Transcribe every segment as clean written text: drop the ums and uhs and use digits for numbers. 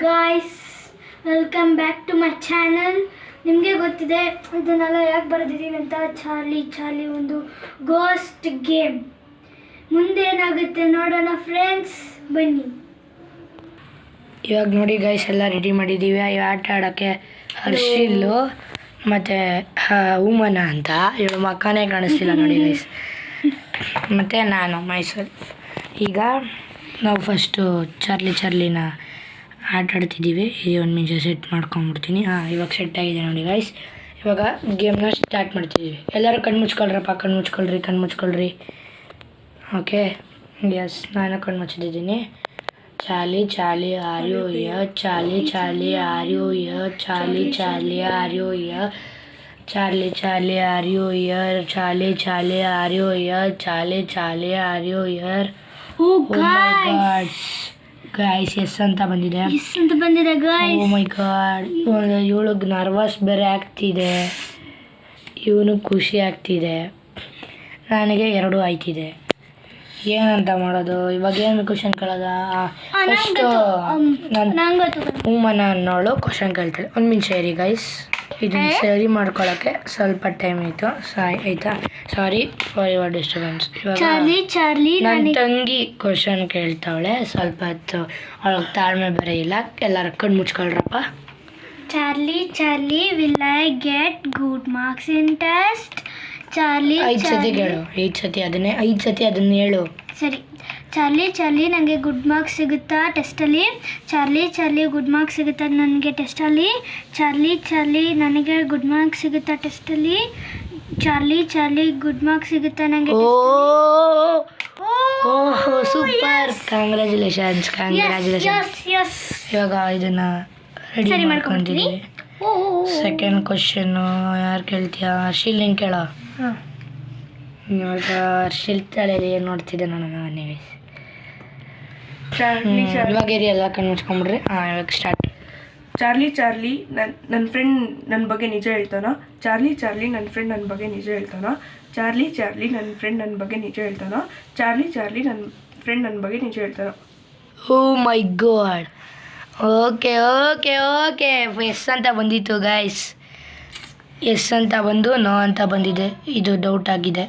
Guys, welcome back to my channel. ನಿಮಗೆ ಗೊತ್ತಿದೆ ಇದನ್ನೆಲ್ಲ ಯಾಕೆ ಬರೆದಿದ್ದೀವಿ ಅಂತ. ಚಾರ್ಲಿ ಒಂದು ಗೋಸ್ಟ್ ಗೇಮ್. ಮುಂದೆ ಏನಾಗುತ್ತೆ ನೋಡೋಣ ಫ್ರೆಂಡ್ಸ್, ಬನ್ನಿ. ಇವಾಗ ನೋಡಿ ಗೈಸ್, ಎಲ್ಲ ರೆಡಿ ಮಾಡಿದ್ದೀವಿ ಈ ಆಟ ಆಡೋಕ್ಕೆ. ಹರ್ಷಿಲ್ಲು ಮತ್ತು ಉಮನ ಅಂತ ಇವಳು ಮಕ್ಕನೇ ಕಾಣಿಸ್ತಿಲ್ಲ ನೋಡಿ ಗೈಸ್. ಮತ್ತು ನಾನು ಮೈಸೂರು. ಈಗ ನಾವು ಫಸ್ಟು ಚಾರ್ಲಿನ ಆಟ ಆಡ್ತಿದ್ದೀವಿ. ಇದು ಒಂದು ನಿಮಿಷ ಸೆಟ್ ಮಾಡ್ಕೊಂಬಿಡ್ತೀನಿ. ಇವಾಗ ಸೆಟ್ ಆಗಿದೆ ನೋಡಿ ಗೈಸ್. ಇವಾಗ ಗೇಮ್ನ ಸ್ಟಾರ್ಟ್ ಮಾಡ್ತಿದ್ದೀವಿ. ಎಲ್ಲರೂ ಕಣ್ಣು ಮುಚ್ಕೊಳ್ರಿ. ಓಕೆ, ಎಸ್, ನಾನು ಕಣ್ಣು ಮುಚ್ಚಿದ್ದೀನಿ. Charlie are you here, Charlie are you here, Charlie are you here, Charlie are you here, Charlie are you here, Charlie are you here. Oh my god guys, yes ಅಂತ ಬಂದಿದೆ guys. Oh my god, ಇವಳಿಗೆ nervous ಬೇರೆ ಆಗ್ತಿದೆ, ಇವನು ಖುಷಿ ಆಗ್ತಿದೆ, ನನಗೆ ಎರಡೂ ಆಯ್ತಿದೆ. ಏನಂತ ಮಾಡೋದು ಇವಾಗ? ಏನು ಕ್ವಶನ್ ಕೇಳೋದ? ಫಸ್ಟು ಉಮನ ಅನ್ನೋಳು ಕ್ವಶನ್ ಕೇಳ್ತಾಳೆ. ಒಂದು ನಿಮಿಷ ಇರಿ ಗೈಸ್, ಇದನ್ನು ಸರಿ ಮಾಡ್ಕೊಳ್ಳೋಕ್ಕೆ ಸ್ವಲ್ಪ ಟೈಮ್ ಆಯಿತು. ಆಯಿತಾ, sorry for your disturbance. Charlie ನನ್ನ ತಂಗಿ ಕ್ವಶನ್ ಕೇಳ್ತಾವಳೆ, ಸ್ವಲ್ಪ ಹೊತ್ತು ಅವಳಿಗೆ ತಾಳ್ಮೆ ಬೇರೆ ಇಲ್ಲ. ಎಲ್ಲರ ಕಣ್ಣು ಮುಚ್ಕೊಳ್ರಪ್ಪ. Charlie will I get good marks in test? Charlie 5 ಸತಿ ಹೇಳು, 5 ಸತಿ ಅದನ್ನ ಹೇಳು. ಸರಿ. ಚಾರ್ಲಿ ನನಗೆ ಗುಡ್ ಮಾರ್ಕ್ಸ್ ಸಿಗುತ್ತಾ ಟೆಸ್ಟಲ್ಲಿ? ಚಾರ್ಲಿ ಗುಡ್ ಮಾರ್ಕ್ಸ್ ಸಿಗುತ್ತಾ ನನಗೆ ಟೆಸ್ಟಲ್ಲಿ? ಚಾರ್ಲಿ ನನಗೆ ಗುಡ್ ಮಾರ್ಕ್ಸ್ ಸಿಗುತ್ತಾ ಟೆಸ್ಟಲ್ಲಿ? ಚಾರ್ಲಿ ಗುಡ್ ಮಾರ್ಕ್ಸ್ ಸಿಗುತ್ತಾ ನನಗೆ? ಓಹ್ ಸೂಪರ್, ಕಂಗ್ರ್ಯಾಚುಲೇಷನ್ಸ್. ಇವಾಗ ಇದನ್ನ ರೆಡಿ ಮಾಡ್ಕೊತೀವಿ. ಸೆಕೆಂಡ್ ಕ್ವಶನ್ನು ಯಾರು ಕೇಳ್ತೀಯಾ? ಹರ್ಷಿಲ್, ನೀನು ಕೇಳ. ಇವಾಗ ಹರ್ಷಿಲ್ ತಲೆಯಲ್ಲಿ ಏನು ನೋಡ್ತಿದ್ದೆ ನಾನು ನೀವು. ಇವಾಗ ಏರಿ ಎಲ್ಲ ಕಣ್ಣು ಮುಚ್ಕೊಂಬಿಡ್ರಿ. ಇವಾಗ ಸ್ಟಾರ್ಟ್. ಚಾರ್ಲಿ ನನ್ನ ಫ್ರೆಂಡ್ ನನ್ನ ಬಗ್ಗೆ ನಿಜ ಹೇಳ್ತಾನ? ಚಾರ್ಲಿ ನನ್ನ ಫ್ರೆಂಡ್ ನನ್ನ ಬಗ್ಗೆ ನಿಜ ಹೇಳ್ತಾನ? ಚಾರ್ಲಿ ನನ್ನ ಫ್ರೆಂಡ್ ನನ್ನ ಬಗ್ಗೆ ನಿಜ ಹೇಳ್ತಾನ? ಚಾರ್ಲಿ ನನ್ನ ಫ್ರೆಂಡ್ ನನ್ನ ಬಗ್ಗೆ ನಿಜ ಹೇಳ್ತಾನ? ಓ ಮೈ ಗಾಡ್. ಓಕೆ, ಎಸ್ ಅಂತ ಬಂದಿತ್ತು ಗೈಸ್. ಎಸ್ ಅಂತ ಬಂದು ನೋ ಅಂತ ಬಂದಿದೆ. ಇದು ಡೌಟ್ ಆಗಿದೆ.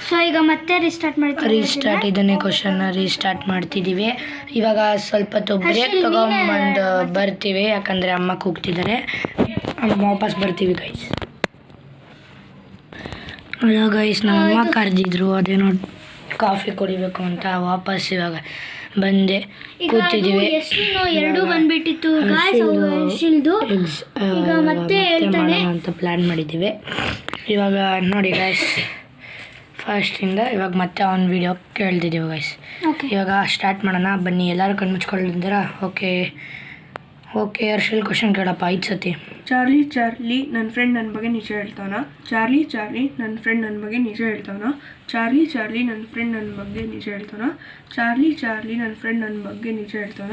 ಸೊ ಈಗ ಮತ್ತೆ ರೀಸ್ಟಾರ್ಟ್ ಇದನ್ನೇ ಕ್ವಶನ್ನ ರೀಸ್ಟಾರ್ಟ್ ಮಾಡ್ತಿದ್ದೀವಿ. ಇವಾಗ ಸ್ವಲ್ಪ ಹೊತ್ತು ಬ್ರೇಕ್ ತೊಗೊಂಬಂದು ಬರ್ತೀವಿ, ಯಾಕಂದರೆ ಅಮ್ಮ ಕೂಗ್ತಿದ್ದಾರೆ. ವಾಪಸ್ ಬರ್ತೀವಿ ಗೈಸ್. ಅಲ್ಲ ಗೈಸ್, ನಮ್ಮ ಅಮ್ಮ ಕರೆದಿದ್ರು, ಅದೇನೋ ಕಾಫಿ ಕುಡಿಬೇಕು ಅಂತ. ವಾಪಸ್ ಇವಾಗ ಬಂದೆ, ಕೂತಿದ್ದೀವಿ. ಎರಡು ಬಂದ್ಬಿಟ್ಟಿತ್ತು ಈಗ ಮತ್ತೆ ಮಾಡೋಣ ಅಂತ ಪ್ಲ್ಯಾನ್ ಮಾಡಿದ್ದೀವಿ. ಇವಾಗ ನೋಡಿ ಗೈಸ್, ಫಸ್ಟಿಂದ ಇವಾಗ ಮತ್ತೆ ಒಂದು ವಿಡಿಯೋ ಕೇಳ್ತಿದ್ದೀವಿ ಗೈಸ್. ಇವಾಗ ಸ್ಟಾರ್ಟ್ ಮಾಡೋಣ ಬನ್ನಿ. ಎಲ್ಲರೂ ಕಣ್ಣು ಮುಚ್ಕೊಂಡಿದ್ದೀರಾ? ಓಕೆ ಹರ್ಷಿಲ್ ಕ್ವಶನ್ ಕೇಳಪ್ಪ 5 ಸತಿ. ಚಾರ್ಲಿ ನನ್ನ ಫ್ರೆಂಡ್ ನನ್ನ ಬಗ್ಗೆ ನಿಜ ಹೇಳ್ತಾನ? ಚಾರ್ಲಿ ನನ್ನ ಫ್ರೆಂಡ್ ನನ್ನ ಬಗ್ಗೆ ನಿಜ ಹೇಳ್ತಾನ? ಚಾರ್ಲಿ ನನ್ನ ಫ್ರೆಂಡ್ ನನ್ನ ಬಗ್ಗೆ ನಿಜ ಹೇಳ್ತಾನ? ಚಾರ್ಲಿ ನನ್ನ ಫ್ರೆಂಡ್ ನನ್ನ ಬಗ್ಗೆ ನಿಜ ಹೇಳ್ತಾನ?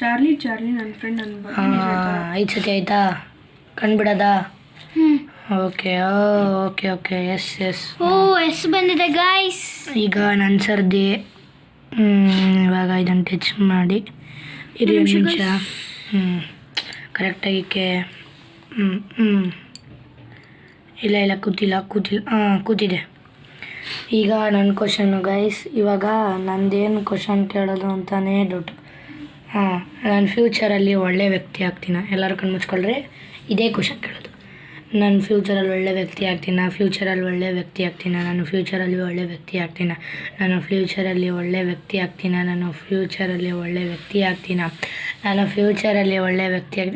ಚಾರ್ಲಿ ನನ್ನ ಫ್ರೆಂಡ್ ನನ್ನ ಬಗ್ಗೆ ನಿಜ ಹೇಳ್ತಾನ? 5 ಸತಿ ಆಯಿತಾ? ಕಣ್ಬಿಡೋದಾ? ಓಕೆ. ಎಸ್ ಬಂದಿದೆ ಗಾಯ್ಸ್. ಈಗ ನನ್ನ ಸರ್ದಿ. ಇವಾಗ ಇದನ್ನು ಟಚ್ ಮಾಡಿ ಇರಿ ಒಂದು ನಿಮಿಷ. ಕರೆಕ್ಟಾಗಿ ಇಲ್ಲ ಕೂತಿದೆ. ಈಗ ನನ್ನ ಕ್ವಶನ್ನು ಗೈಸ್. ಇವಾಗ ನಂದೇನು ಕ್ವಶನ್ ಕೇಳೋದು ಅಂತಲೇ ಡೌಟು. ನಾನು ಫ್ಯೂಚರಲ್ಲಿ ಒಳ್ಳೆ ವ್ಯಕ್ತಿ ಆಗ್ತೀನ? ಎಲ್ಲರೂ ಕಣ್ಣು ಮುಚ್ಕೊಳ್ರಿ. ಇದೇ ಕ್ವಶನ್ ಕೇಳೋದು. ನಾನು ಫ್ಯೂಚರಲ್ಲಿ ಒಳ್ಳೆ ವ್ಯಕ್ತಿ ಆಗ್ತೀನ? ನಾನು ಫ್ಯೂಚರಲ್ಲಿ ಒಳ್ಳೆ ವ್ಯಕ್ತಿ ಆಗ್ತೀನ?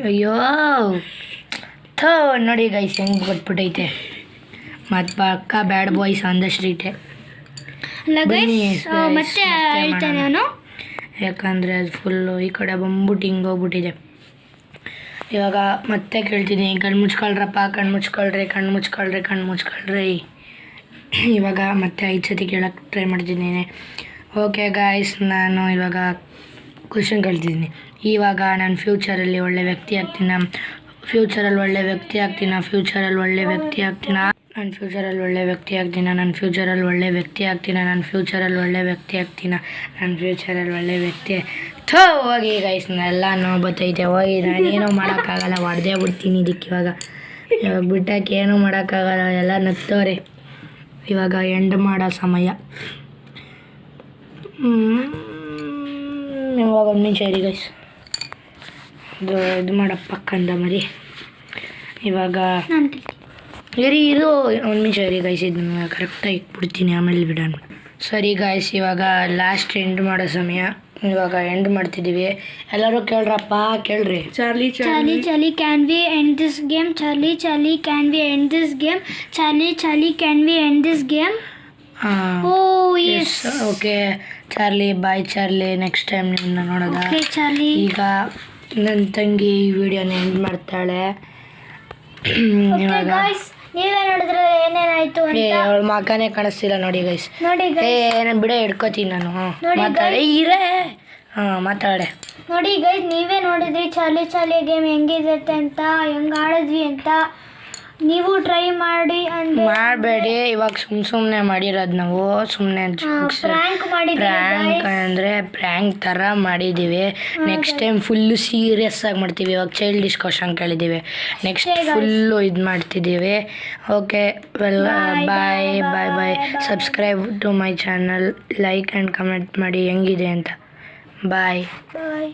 ಅಯ್ಯೋ ನೋಡಿ ಗೈಸ್, ಹೆಂಗೆ ಗೊತ್ಬಿಟ್ಟೈತೆ. ಮತ್ತು ಪಕ್ಕ ಬ್ಯಾಡ್ ಬಾಯ್ಸ್ ಆನ್ ದ ಸ್ಟ್ರೀಟೇ. ಮತ್ತೆ ಹೇಳ್ತೇನೆ ನಾನು, ಯಾಕಂದರೆ ಅದು ಫುಲ್ಲು ಈ ಕಡೆ ಬಂದ್ಬಿಟ್ಟು ಹಿಂಗೆ ಹೋಗ್ಬಿಟ್ಟಿದೆ. ಇವಾಗ ಮತ್ತೆ ಕೇಳ್ತಿದ್ದೀನಿ, ಕಣ್ಣು ಮುಚ್ಕೊಳ್ರಿ. ಇವಾಗ ಮತ್ತೆ 5 ಸತಿ ಕೇಳೋಕ್ಕೆ ಟ್ರೈ ಮಾಡ್ತಿದ್ದೀನಿ. ಓಕೆ ಗಾಯ್ಸ್, ನಾನು ಇವಾಗ ಕ್ವಶನ್ ಕೇಳ್ತಿದ್ದೀನಿ. ಇವಾಗ ನಾನು ಫ್ಯೂಚರಲ್ಲಿ ಒಳ್ಳೆ ವ್ಯಕ್ತಿ ಆಗ್ತೀನ? ನಾನು ಫ್ಯೂಚರಲ್ಲಿ ಒಳ್ಳೆ ವ್ಯಕ್ತಿ ಆಗ್ತೀನ? ಥೋ ಹೋಗಿ ಗೈಸ್ ಎಲ್ಲ ನೋವು ಬತ್ತೈತೆ ಹೋಗಿ ನಾನೇನೋ ಮಾಡೋಕ್ಕಾಗಲ್ಲ ಹೊಡೆದೇ ಬಿಡ್ತೀನಿ ಇದಕ್ಕೆ ಇವಾಗ ಬಿಟ್ಟಕ್ಕೆ ಏನೂ ಮಾಡೋಕ್ಕಾಗಲ್ಲ ಎಲ್ಲ ನಗ್ತವ್ರೆ ಇವಾಗ ಎಂಡ್ ಮಾಡೋ ಸಮಯ ಇವಾಗ ಒಂದು ನಿಮಿಷ ಇರಿ ಗೈಸ್ ಇದು ಮಾಡಪ್ಪ ಕಂದ ಮರಿ ಇವಾಗ ಇರಿ ಇದು ಒಂದು ನಿಮಿಷ ಇರಿ ಗೈಸ್ ಇದನ್ನ ಕರೆಕ್ಟಾಗಿ ಇಟ್ಬಿಡ್ತೀನಿ ಆಮೇಲೆ ಬಿಡೋಣ ಸರಿ ಗೈಸ್ ಇವಾಗ ಲಾಸ್ಟ್ ಎಂಡ್ ಮಾಡೋ ಸಮಯ ಇವಾಗ ಎಂಡ್ ಮಾಡ್ತಿದ್ದೀವಿ ಎಲ್ಲರೂ ಕೇಳ್ರಪ್ಪ ಕೇಳ್ರಿ Charlie Charlie, Charlie, can we end this game? Charlie, Charlie, can we end this game? Charlie, Charlie, can we end this game? Oh, yes. Okay Charlie bye Charlie next time ನಿಮ್ಮನ್ನ ನೋಡೋದ Okay, Charlie. ಈಗ ನನ್ನ ತಂಗಿ ಈ ವಿಡಿಯೋನ end ಮಾಡ್ತಾಳೆ Okay, ಇವಾಗ guys, ನೀವೇ ನೋಡಿದ್ರೆ ಏನೇನಾಯ್ತು ಅಂತ ಅವಳ ಮಗನೇ ಕಾಣಿಸ್ತಿಲ್ಲ ನೋಡಿ ಗೈಸ್ ನೋಡಿ guys. ನಾನು ಬಿಡ ಹಿಡ್ಕೋತೀನಿ ನಾನು ನೋಡಿ ಮಾತಾಡೆ ಇರೇ ಮಾತಾಡೆ ನೋಡಿ ಗೈಸ್ ನೀವೇ ನೋಡಿದ್ರಿ ಚಾರ್ಲಿ ಗೇಮ್ ಹೆಂಗಿರುತ್ತೆ ಅಂತ ಹೆಂಗ್ ಆಡಿದ್ವಿ ಅಂತ ನೀವು ಟ್ರೈ ಮಾಡಿ ಅಂದ್ರೆ ಮಾಡಬೇಡಿ ಇವಾಗ ಸುಮ್ಮನೆ ಮಾಡಿರೋದು ನಾವು ಸುಮ್ಮನೆ ಪ್ರ್ಯಾಂಕ್ ಮಾಡಿದ್ವಿ ಪ್ರ್ಯಾಂಕ್ ಅಂದರೆ ಪ್ರ್ಯಾಂಕ್ ಥರ ಮಾಡಿದ್ದೀವಿ ನೆಕ್ಸ್ಟ್ ಟೈಮ್ ಫುಲ್ಲು ಸೀರಿಯಸ್ ಆಗಿ ಮಾಡ್ತೀವಿ ಇವಾಗ ಚೈಲ್ಡಿಶ್ ಕ್ವಶನ್ ಕೇಳಿದ್ದೀವಿ ನೆಕ್ಸ್ಟ್ ಫುಲ್ಲು ಇದು ಮಾಡ್ತಿದ್ದೀವಿ okay well bye bye bye subscribe to my channel like and comment ಮಾಡಿ ಹೆಂಗಿದೆ ಅಂತ ಬಾಯ್ ಬಾಯ್